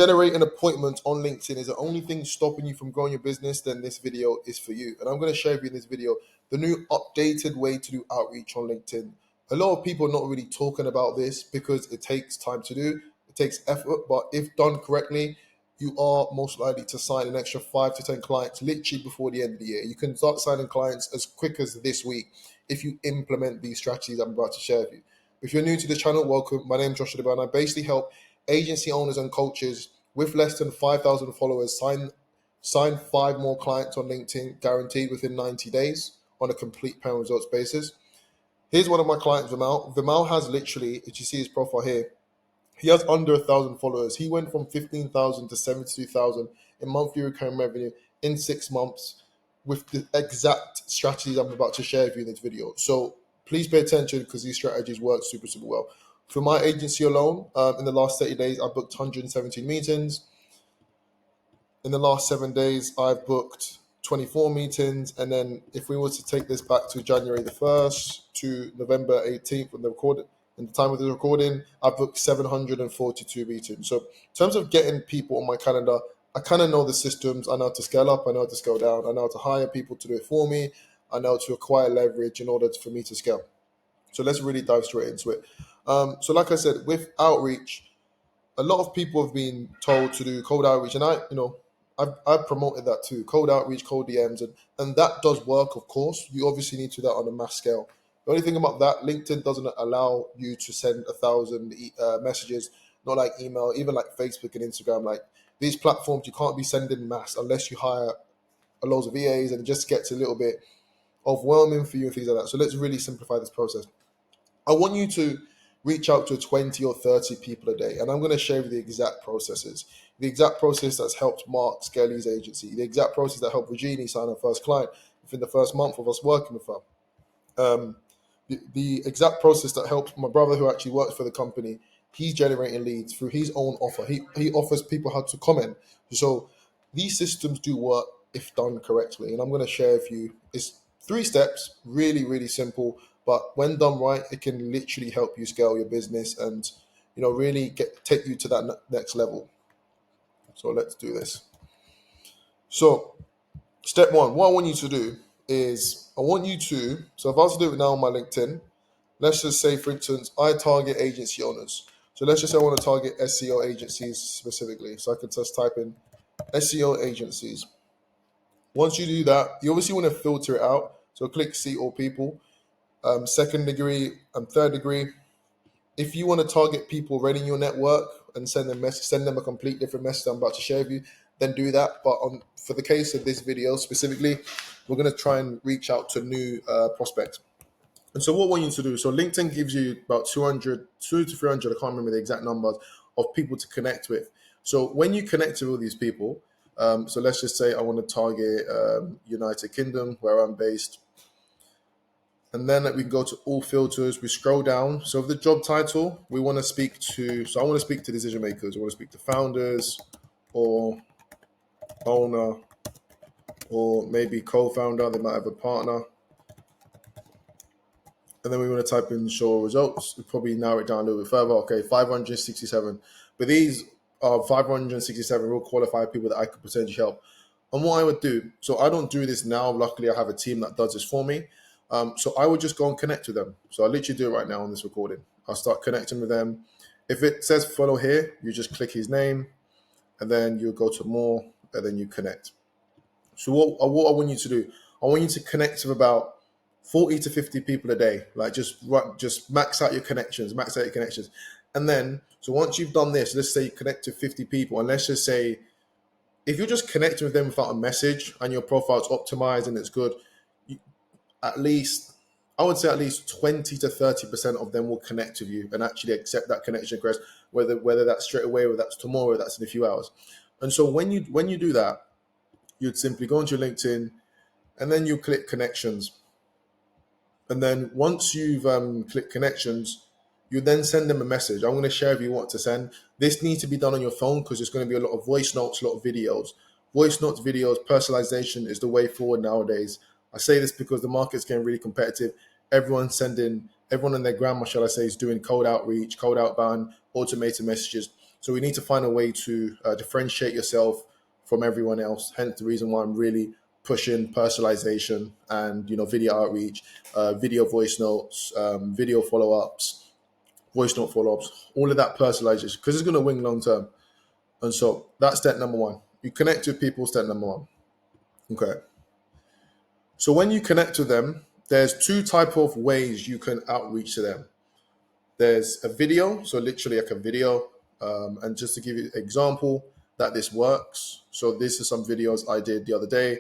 Generating appointments on LinkedIn is the only thing stopping you from growing your business, then this video is for you. And I'm going to share with you in this video the new updated way to do outreach on LinkedIn. A lot of people are not really talking about this because it takes time to do, it takes effort, but if done correctly, you are most likely to sign an extra 5 to 10 clients literally before the end of the year. You can start signing clients as quick as this week if you implement these strategies I'm about to share with you. If you're new to the channel, welcome. My name is Joshua Deba, and I basically help agency owners and coaches with less than 5,000 followers sign 5 more clients on LinkedIn guaranteed within 90 days on a complete paying results basis. Here's one of my clients, Vimal. Vimal has literally, as you see his profile here, he has under 1,000 followers. He went from 15,000 to 72,000 in monthly recurring revenue in 6 months with the exact strategies I'm about to share with you in this video. So please pay attention because these strategies work super, super well. For my agency alone, in the last 30 days, I booked 117 meetings. In the last 7 days, I've booked 24 meetings. And then if we were to take this back to January the 1st to November 18th when the recording, in the time of the recording, I've booked 742 meetings. So in terms of getting people on my calendar, I kind of know the systems. I know how to scale up. I know how to scale down. I know how to hire people to do it for me. I know how to acquire leverage in order for me to scale. So let's really dive straight into it. So like I said, with outreach, a lot of people have been told to do cold outreach, and I've promoted that too, cold outreach, cold DMs, and that does work. Of course, you obviously need to do that on a mass scale. The only thing about that, LinkedIn doesn't allow you to send 1,000 messages, not like email, even like Facebook and Instagram. Like these platforms, you can't be sending mass unless you hire a loads of VAs, and it just gets a little bit overwhelming for you and things like that. So let's really simplify this process. I want you to reach out to 20 or 30 people a day, and I'm going to share with you the exact processes. The exact process that's helped Mark scale his agency, the exact process that helped Regina sign her first client within the first month of us working with her. The exact process that helped my brother, who actually works for the company, he's generating leads through his own offer. He offers people how to comment. So these systems do work if done correctly, and I'm going to share with you. It's 3 steps, really, really simple, but when done right, it can literally help you scale your business and really take you to that next level. So let's do this. So step one, what I want you to do is so if I was to do it now on my LinkedIn, let's just say, for instance, I target agency owners. So let's just say I want to target SEO agencies specifically. So I could just type in SEO agencies. Once you do that, you obviously want to filter it out. So click see all people, second degree and third degree. If you want to target people already in your network and send them a complete different message I'm about to share with you, then do that. But for the case of this video specifically, we're going to try and reach out to new prospects. And so what I want you to do, so LinkedIn gives you about 2 to 300, I can't remember the exact numbers, of people to connect with. So when you connect with all these people, so let's just say I want to target United Kingdom, where I'm based. And then we can go to all filters. We scroll down. So the job title, I want to speak to decision makers. I want to speak to founders or owner or maybe co-founder. They might have a partner. And then we want to type in show results. We probably narrow it down a little bit further. Okay, 567. But these are 567 real qualified people that I could potentially help. And what I would do, so I don't do this now. Luckily, I have a team that does this for me. So I would just go and connect with them. So I literally do it right now on this recording. I'll start connecting with them. If it says follow here, you just click his name, and then you go to more, and then you connect. So what I want you to do, I want you to connect with about 40 to 50 people a day. Like just max out your connections, And then, so once you've done this, let's say you connect to 50 people, and let's just say, if you're just connecting with them without a message and your profile's optimized and it's good, I would say at least 20 to 30% of them will connect with you and actually accept that connection request, whether that's straight away, or that's tomorrow, or that's in a few hours. And so when you do that, you'd simply go into your LinkedIn and then you click connections. And then once you've clicked connections, you then send them a message. I'm going to share with you what to send. This needs to be done on your phone because there's going to be a lot of voice notes, a lot of videos. Voice notes, videos, personalization is the way forward nowadays. I say this because the market's getting really competitive. Everyone and their grandma, shall I say, is doing cold outreach, cold outbound, automated messages. So we need to find a way to differentiate yourself from everyone else. Hence the reason why I'm really pushing personalization and video outreach, video voice notes, video follow-ups, voice note follow-ups, all of that personalization, because it's going to win long term. And so that's step number one. You connect with people, step number one. Okay. So when you connect with them, there's two type of ways you can outreach to them. There's a video, so literally like a video. And just to give you an example that this works. So this is some videos I did the other day,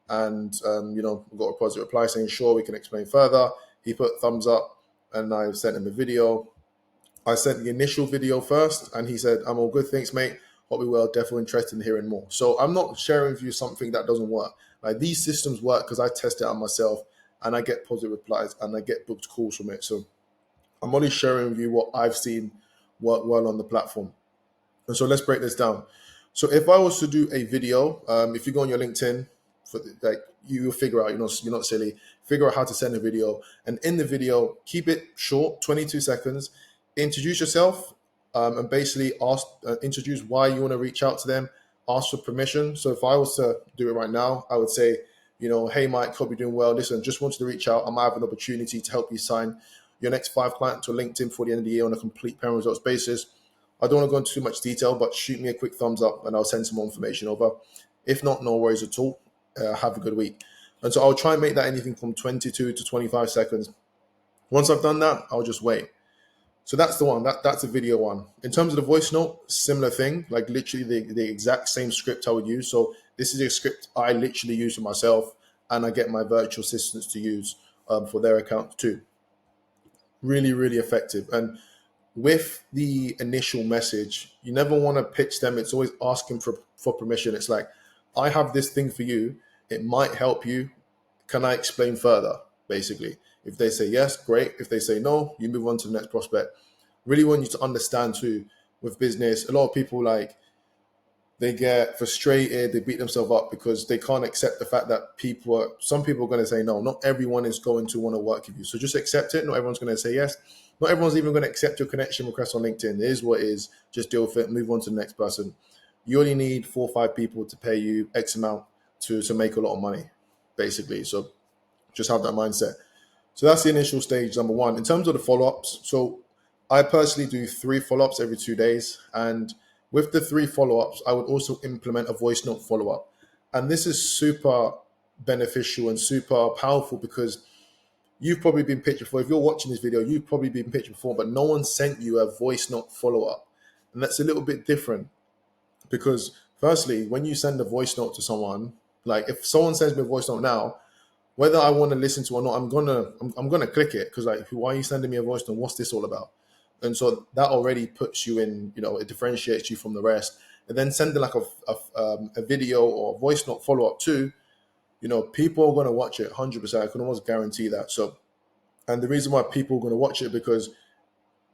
and got a positive reply saying, sure, we can explain further. He put thumbs up, and I sent him a video. I sent the initial video first, and he said, I'm all good, thanks, mate. Hope we well, definitely interested in hearing more. So I'm not sharing with you something that doesn't work. Like, these systems work because I test it out myself, and I get positive replies, and I get booked calls from it. So I'm only sharing with you what I've seen work well on the platform. And so let's break this down. So if I was to do a video, if you go on your LinkedIn, you'll figure out, you're not silly, figure out how to send a video. And in the video, keep it short, 22 seconds, introduce yourself, and basically introduce why you want to reach out to them, ask for permission. So if I was to do it right now, I would say, hey, Mike, hope you're doing well. Listen, just wanted to reach out. I might have an opportunity to help you sign your next 5 clients to LinkedIn for the end of the year on a complete payment results basis. I don't want to go into too much detail, but shoot me a quick thumbs up and I'll send some more information over. If not, no worries at all. Have a good week. And so I'll try and make that anything from 22 to 25 seconds. Once I've done that, I'll just wait. So that's the one. That's a video one. In terms of the voice note, similar thing, like literally the exact same script I would use. So this is a script I literally use for myself, and I get my virtual assistants to use for their account too. Really, really effective. And with the initial message, you never want to pitch them. It's always asking for permission. It's like, I have this thing for you. It might help you. Can I explain further? Basically, if they say yes, great. If they say no, you move on to the next prospect. Really want you to understand too, with business, a lot of people they get frustrated, they beat themselves up because they can't accept the fact that some people are going to say no. Not everyone is going to want to work with you. So just accept it. Not everyone's going to say yes. Not everyone's even going to accept your connection request on LinkedIn. It is what it is. Just deal with it. Move on to the next person. You only need 4 or 5 people to pay you X amount to make a lot of money, basically. So just have that mindset. So that's the initial stage, number one. In terms of the follow-ups, so I personally do 3 follow-ups every 2 days. And with the 3 follow-ups, I would also implement a voice note follow-up. And this is super beneficial and super powerful because you've probably been pitched before. If you're watching this video, you've probably been pitched before, but no one sent you a voice note follow-up. And that's a little bit different because firstly, when you send a voice note to someone, like if someone sends me a voice note now, whether I want to listen to or not, I'm gonna click it because like, why are you sending me a voice note? What's this all about? And so that already puts you in, it differentiates you from the rest. And then sending like a video or a voice note follow-up too, people are going to watch it 100%. I can almost guarantee that. So, and the reason why people are going to watch it, because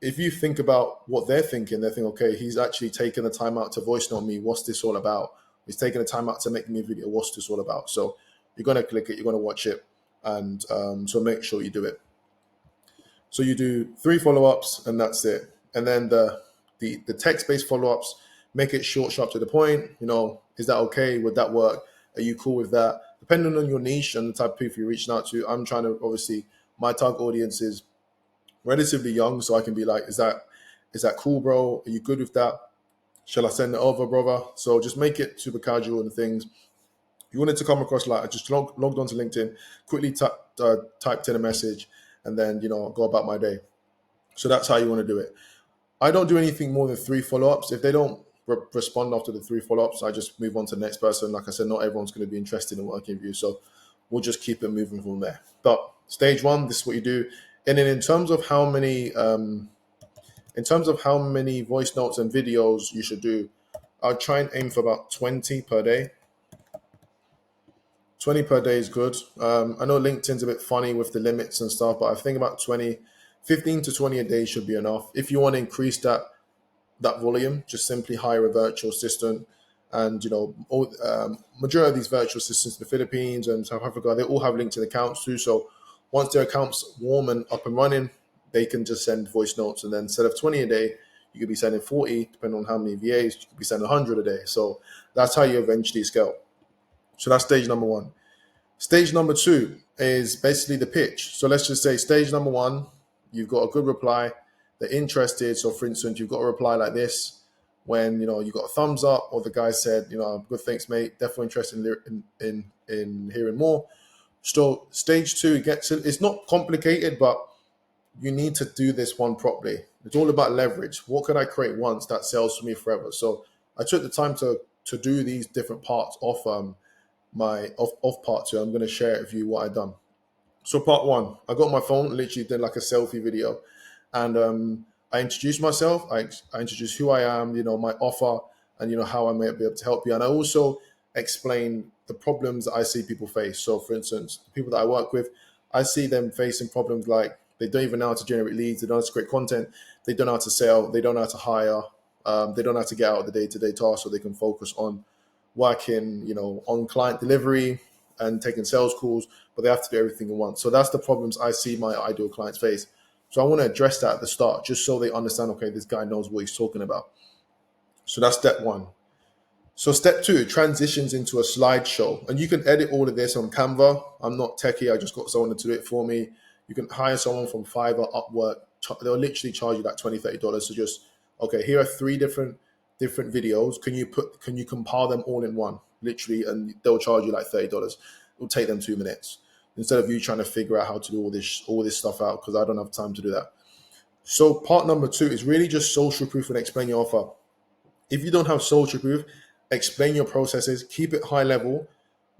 if you think about what they're thinking, okay, he's actually taken the time out to voice note me. What's this all about? He's taking the time out to make me a video. What's this all about? So you're going to click it, you're going to watch it. And so make sure you do it. So you do 3 follow-ups and that's it. And then the text-based follow-ups, make it short, sharp, to the point. Is that okay? Would that work? Are you cool with that? Depending on your niche and the type of people you're reaching out to, I'm trying to, obviously, my target audience is relatively young, so I can be like, is that cool, bro? Are you good with that? Shall I send it over, brother? So just make it super casual and things. You want it to come across like I just logged onto LinkedIn, quickly typed in a message, and then, go about my day. So that's how you want to do it. I don't do anything more than 3 follow-ups. If they don't respond after the 3 follow-ups, I just move on to the next person. Like I said, not everyone's going to be interested in working with you. So we'll just keep it moving from there. But stage 1, this is what you do. And then in terms of how many voice notes and videos you should do, I'll try and aim for about 20 per day. 20 per day is good. I know LinkedIn's a bit funny with the limits and stuff, but I think about 15 to 20 a day should be enough. If you want to increase that volume, just simply hire a virtual assistant. And, majority of these virtual assistants in the Philippines and South Africa, they all have LinkedIn accounts too. So once their account's warm and up and running, they can just send voice notes. And then instead of 20 a day, You could be sending 40, depending on how many VAs. You could be sending 100 a day. So that's how you eventually scale. So that's stage number one. Stage number two is basically the pitch. So let's just say stage number one, you've got a good reply. They're interested. So for instance, you've got a reply like this when you got a thumbs up, or the guy said, good, thanks, mate. Definitely interested in hearing more. So stage two it's not complicated, but you need to do this one properly. It's all about leverage. What can I create once that sells for me forever? So I took the time to do these different parts of my of part two. I'm going to share with you what I've done. So part one, I got my phone, literally did like a selfie video, and I introduced myself. I introduced who I am, my offer, and how I may be able to help you. And I also explain the problems that I see people face. So for instance, the people that I work with, I see them facing problems like they don't even know how to generate leads, they don't know how to create content, they don't know how to sell, they don't know how to hire, they don't know how to get out of the day-to-day tasks so they can focus on working, on client delivery and taking sales calls, but they have to do everything at once. So that's the problems I see my ideal clients face. So I want to address that at the start, just so they understand, okay, this guy knows what he's talking about. So that's step one. So step two transitions into a slideshow, and you can edit all of this on Canva. I'm not techie. I just got someone to do it for me. You can hire someone from Fiverr, Upwork. They'll literally charge you like $20, $30. So just, okay, here are three different videos. Can you compile them all in one, literally, and they'll charge you like $30. It'll take them 2 minutes instead of you trying to figure out how to do all this stuff out, because I don't have time to do that. So part number two is really just social proof and explain your offer. If you don't have social proof, explain your processes, keep it high level.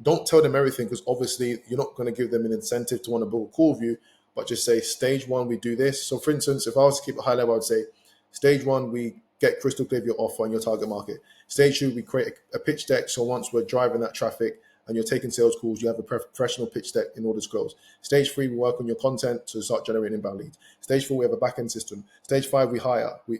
Don't tell them everything, because obviously you're not going to give them an incentive to want to book a call with you, but just say stage one, we do this. So for instance, if I was to keep it high level, I'd say stage one, we get crystal clear of your offer and your target market. Stage two, we create a pitch deck. So once we're driving that traffic and you're taking sales calls, you have a professional pitch deck in order to close. Stage three, we work on your content to start generating inbound leads. Stage four, we have a back-end system. Stage five, we hire. We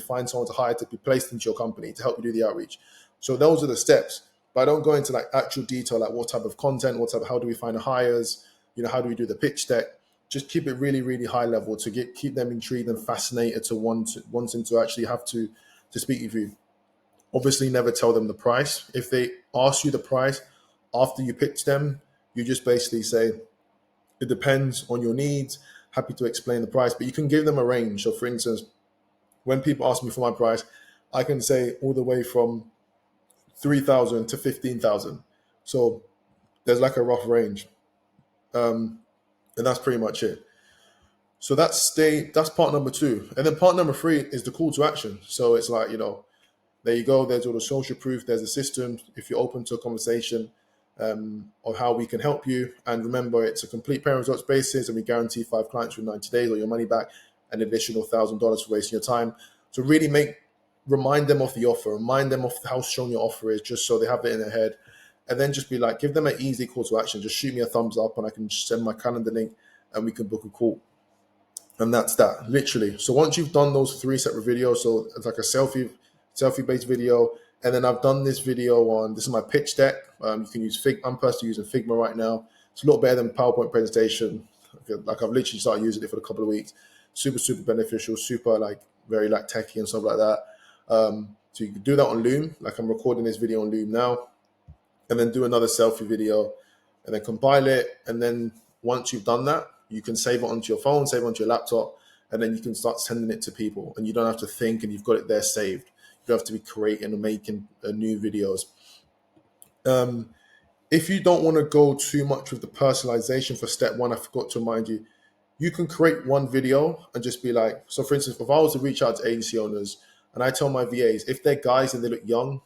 find someone to hire to be placed into your company to help you do the outreach. So those are the steps. But I don't go into like actual detail, like what type of content, how do we find the hires, how do we do the pitch deck. Just keep it really, really high level to keep them intrigued and fascinated to wanting to actually have to speak with you. Obviously, never tell them the price. If they ask you the price after you pitch them, you just basically say, it depends on your needs. Happy to explain the price, but you can give them a range. So for instance, when people ask me for my price, I can say all the way from 3,000 to 15,000. So there's like a rough range. And that's pretty much it. So that's part number two. And then part number three is the call to action. So it's like, there you go. There's all the social proof. There's a system. If you're open to a conversation of how we can help you. And remember, it's a complete pay results basis, and we guarantee 5 clients within 90 days or your money back, an additional $1,000 for wasting your time. So really remind them of the offer, remind them of how strong your offer is, just so they have it in their head. And then just be like, give them an easy call to action. Just shoot me a thumbs up and I can send my calendar link and we can book a call. And that's that, literally. So once you've done those 3 separate videos, so it's like a selfie-based video, and then I've done this video this is my pitch deck. You can use I'm personally using Figma right now. It's a lot better than PowerPoint presentation. Like I've literally started using it for a couple of weeks. Super, super beneficial, super very techie and stuff like that. So you can do that on Loom, like I'm recording this video on Loom now, and then do another selfie video and then compile it. And then once you've done that, you can save it onto your phone, save it onto your laptop, and then you can start sending it to people. And you don't have to think, and you've got it there saved. You don't have to be creating or making new videos. If you don't want to go too much with the personalization for step one, I forgot to remind you, you can create one video and just be like, so for instance, if I was to reach out to agency owners and I tell my VAs, if they're guys and they look young,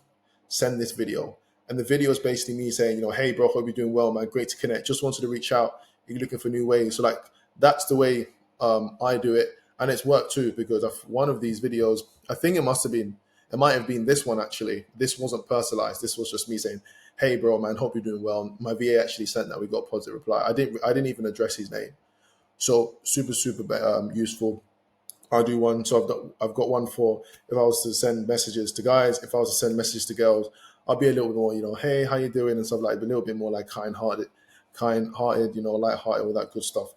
send this video. And the video is basically me saying, hey, bro, hope you're doing well, man. Great to connect. Just wanted to reach out. You're looking for new ways. So that's the way I do it. And it's worked too, because one of these videos, I think it might have been this one actually. This wasn't personalized. This was just me saying, hey, bro, man, hope you're doing well. My VA actually sent that. We got a positive reply. I didn't even address his name. So super, super useful. I do one. So I've got one for if I was to send messages to guys, if I was to send messages to girls, I'll be a little bit more, hey, how you doing? And stuff a little bit more kind-hearted, light-hearted, all that good stuff.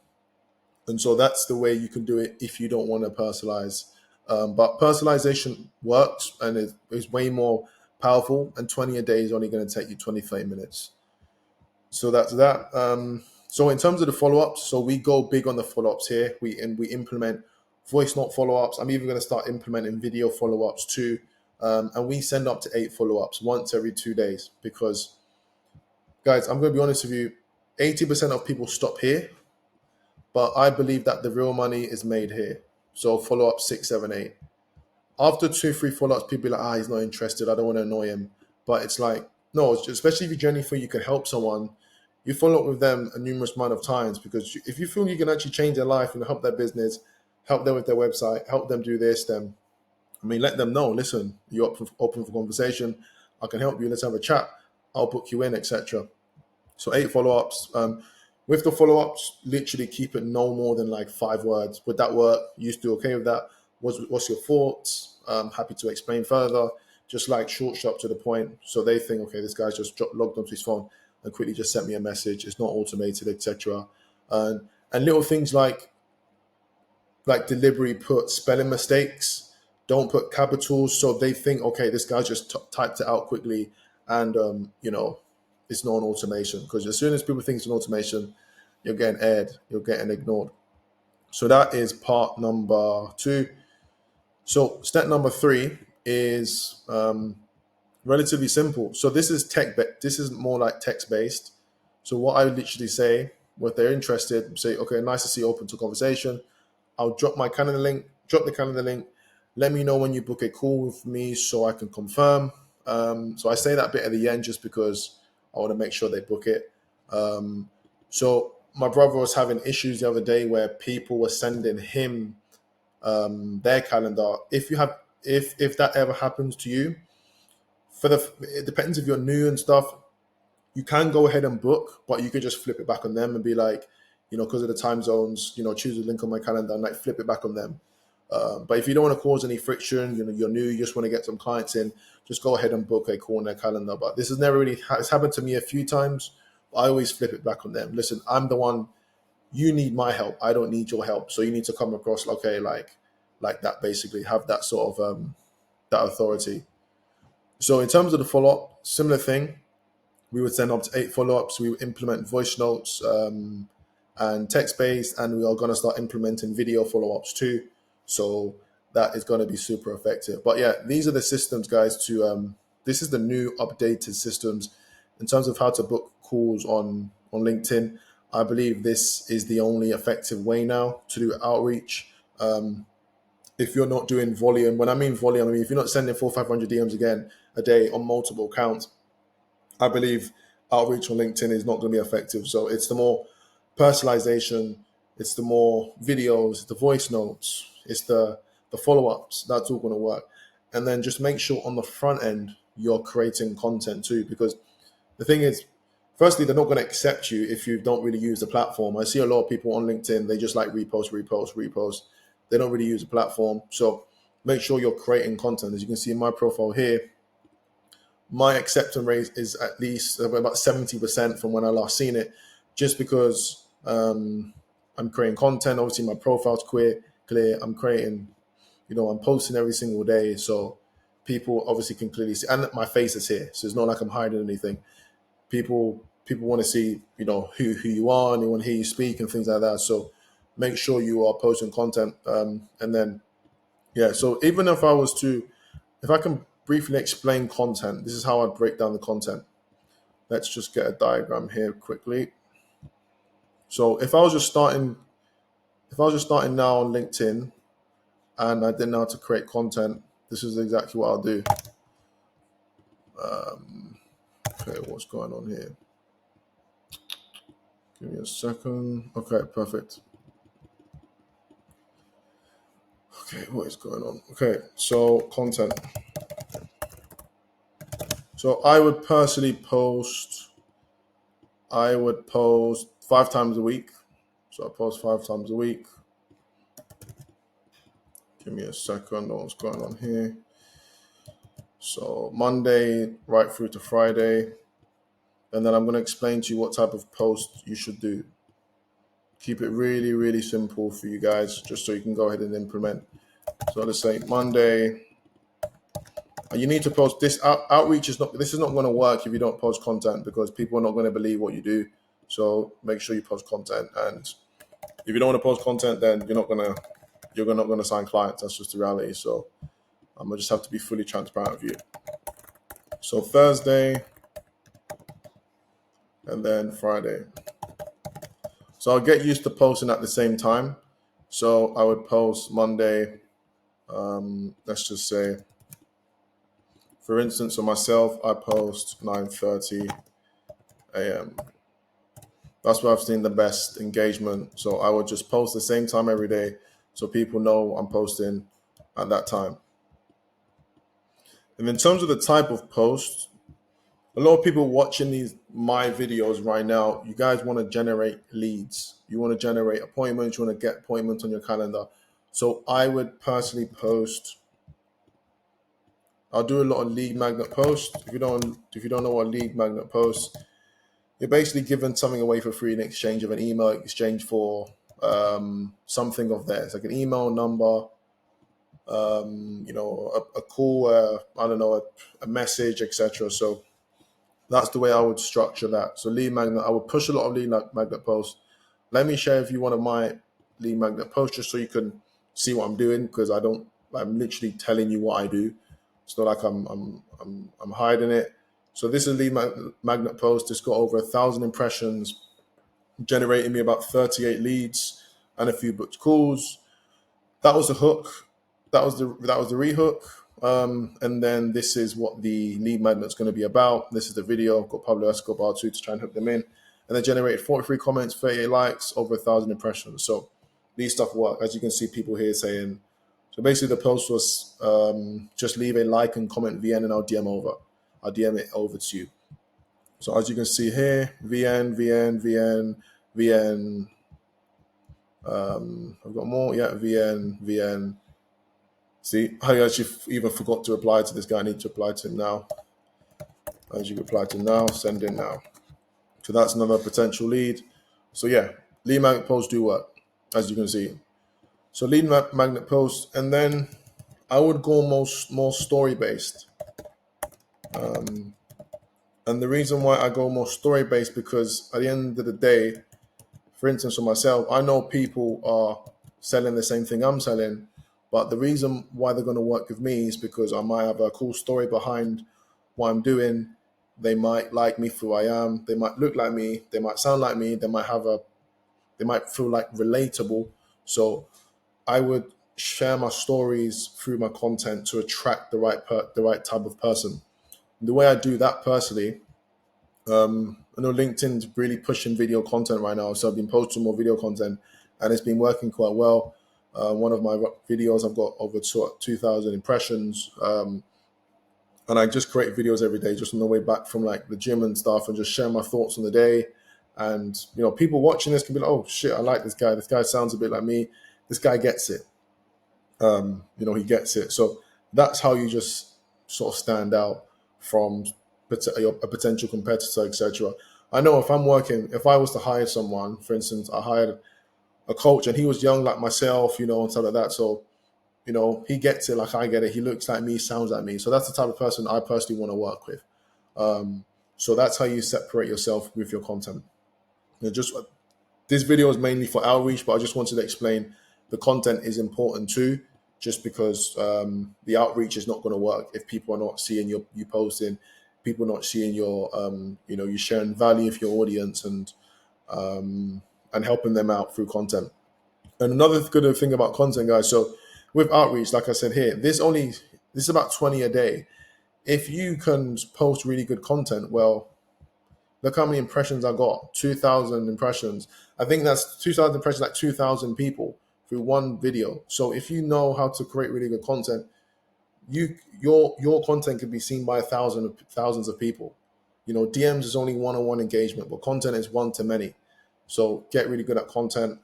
And so that's the way you can do it if you don't want to personalize But personalization works and is way more powerful. And 20 a day is only going to take you 20, 30 minutes. So that's that. So in terms of the follow-ups, so we go big on the follow-ups here. We implement voice note follow-ups. I'm even going to start implementing video follow-ups too. And we send up to 8 follow-ups once every 2 days because, guys, I'm going to be honest with you, 80% of people stop here, but I believe that the real money is made here. So follow-up 6, 7, 8. After 2, 3 follow-ups, people are like, he's not interested. I don't want to annoy him. But it's like, no, especially if you genuinely feel you can help someone, you follow up with them a numerous amount of times because if you feel you can actually change their life and help their business, help them with their website, help them do this, then let them know. Listen, you're open for conversation. I can help you. Let's have a chat. I'll book you in, etc. So 8 follow-ups. With the follow-ups, literally keep it no more than like 5 words. Would that work? You still okay with that? What's your thoughts? Happy to explain further. Just like short, sharp, to the point. So they think, okay, this guy's just logged onto his phone and quickly just sent me a message. It's not automated, etc. And little things like delivery, put spelling mistakes. Don't put capitals. So they think, okay, this guy just typed it out quickly, and it's not an automation. Because as soon as people think it's an automation, you're getting aired, you're getting ignored. So that is part number 2. So step number 3 is relatively simple. So this is this is more like text based. So what I literally say, if they're interested, say, okay, nice to see you, open to conversation. I'll drop my calendar link, drop the calendar link. Let me know when you book a call with me so I can confirm. So I say that bit at the end just because I want to make sure they book it. So my brother was having issues the other day where people were sending him their calendar. If that ever happens to you, it depends if you're new and stuff. You can go ahead and book, but you could just flip it back on them and be like, because of the time zones, choose a link on my calendar and like flip it back on them. But if you don't want to cause any friction, you're new, you just want to get some clients in, just go ahead and book a call on their calendar. But this has never really, it's happened to me a few times. I always flip it back on them. Listen, I'm the one, you need my help. I don't need your help. So you need to come across, okay, like that, basically have that sort of, that authority. So in terms of the follow-up, similar thing. We would send up to 8 follow-ups. We would implement voice notes and text-based, and we are going to start implementing video follow-ups too. So that is going to be super effective. But yeah, these are the systems, guys. This is the new updated systems in terms of how to book calls on LinkedIn. I believe this is the only effective way now to do outreach. If you're not doing volume, when I mean volume, I mean if you're not sending 400-500 DMs again a day on multiple accounts, I believe outreach on LinkedIn is not going to be effective. So it's the more personalization, it's the more videos, the voice notes, it's the follow-ups. That's all going to work. And then just make sure on the front end you're creating content too, because the thing is, firstly, they're not going to accept you if you don't really use the platform. I see a lot of people on LinkedIn, they just like repost. They don't really use the platform. So make sure you're creating content. As you can see in my profile here, my acceptance rate is at least about 70% from when I last seen it, just because I'm creating content. Obviously, my profile's clear. I'm creating, I'm posting every single day. So people obviously can clearly see, and my face is here. So it's not like I'm hiding anything. People want to see, who you are, and they want to hear you speak and things like that. So make sure you are posting content. And then, yeah, so even if I can briefly explain content, this is how I'd break down the content. Let's just get a diagram here quickly. So if I was just starting now on LinkedIn and I didn't know how to create content, this is exactly what I'll do. Okay, what's going on here? Give me a second. Okay, perfect. Okay, what is going on? Okay, so content. So I would personally post 5 times a week. So I post 5 times a week. Give me a second. What's going on here? So Monday right through to Friday. And then I'm going to explain to you what type of post you should do. Keep it really, really simple for you guys, just so you can go ahead and implement. So let's say Monday. And you need to post this outreach is not. This is not going to work if you don't post content, because people are not going to believe what you do. So make sure you post content. And if you don't want to post content, then you're not gonna sign clients. That's just the reality. So I'm gonna just have to be fully transparent with you. So Thursday and then Friday. So I'll get used to posting at the same time. So I would post Monday. Let's just say, for instance, for myself, I post 9:30 a.m. That's where I've seen the best engagement. So I would just post the same time every day, so people know I'm posting at that time. And in terms of the type of post, a lot of people watching my videos right now, you guys want to generate leads. You want to generate appointments. You want to get appointments on your calendar. So I would personally post. I'll do a lot of lead magnet posts. If you don't know what lead magnet posts, you're basically giving something away for free in exchange of an email exchange for something of theirs, like an email number, a call, I don't know, a message, etc. So that's the way I would structure that. So lead magnet, I would push a lot of lead magnet posts. Let me share with you one of my lead magnet posts just so you can see what I'm doing, because I'm literally telling you what I do. It's not like I'm hiding it. So this is a lead magnet post. It's got over 1,000 impressions, generating me about 38 leads and a few booked calls. That was the hook. That was the rehook. And then this is what the lead magnet's going to be about. This is the video. I've got Pablo Escobar too to try and hook them in. And they generated 43 comments, 38 likes, over 1,000 impressions. So these stuff work. As you can see, people here saying. So basically, the post was just leave a like and comment VN, and I'll DM over. I'll DM it over to you. So as you can see here, VN, VN, VN, VN. I've got more. Yeah, VN, VN. See, I actually even forgot to reply to this guy. I need to reply to him now. As you reply to him now, send in now. So that's another potential lead. So yeah, lead magnet posts do work, as you can see. So lead magnet posts, and then I would go more story based. And the reason why I go more story based, because at the end of the day, for instance, for myself, I know people are selling the same thing I'm selling, but the reason why they're going to work with me is because I might have a cool story behind what I'm doing. They might like me for who I am. They might look like me. They might sound like me. They might feel like relatable. So I would share my stories through my content to attract the right type of person. The way I do that personally, I know LinkedIn's really pushing video content right now, so I've been posting more video content, and it's been working quite well. One of my videos, I've got over 2,000 impressions, and I just create videos every day, just on the way back from like the gym and stuff, and just share my thoughts on the day. And people watching this can be like, "Oh shit, I like this guy. This guy sounds a bit like me. This guy gets it. He gets it." So that's how you just sort of stand out from a potential competitor, etc. I know if I was to hire someone, for instance, I hired a coach and he was young like myself, and stuff like that. So, he gets it like I get it. He looks like me, sounds like me. So that's the type of person I personally want to work with. So that's how you separate yourself with your content. This video is mainly for outreach, but I just wanted to explain the content is important too, just because the outreach is not going to work if people are not seeing you posting, people not seeing your, you sharing value with your audience and helping them out through content. And another good thing about content, guys. So with outreach, like I said here, this is about 20 a day. If you can post really good content, well, look how many impressions I got. 2,000 impressions. I think that's 2,000 impressions, like 2,000 people through one video. So if you know how to create really good content, your content can be seen by thousands of people. DMs is only one-on-one engagement, but content is one to many. So get really good at content.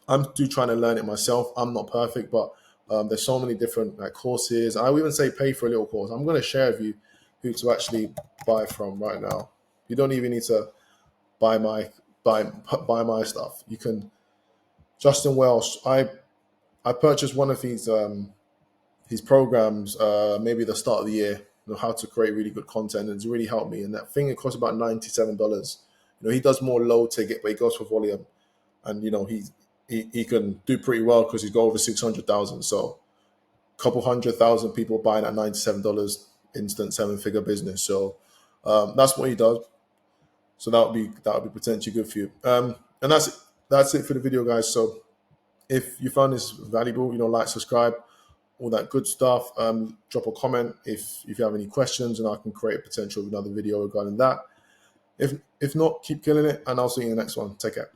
I'm still trying to learn it myself. I'm not perfect, but there's so many different courses. I would even say pay for a little course. I'm going to share with you who to actually buy from right now. You don't even need to buy my stuff. You can. Justin Welsh. I purchased one of his programs maybe the start of the year. How to create really good content, and it's really helped me. And that thing, it costs about $97. He does more low ticket, but he goes for volume, and he can do pretty well because he's got over 600,000. So a couple 100,000 people buying at $97, instant 7-figure business. So that's what he does. So that would be potentially good for you. And that's it for the video, guys. So if you found this valuable, like, subscribe, all that good stuff. Drop a comment if you have any questions, and I can create a potential another video regarding that. If not, keep killing it, and I'll see you in the next one. Take care.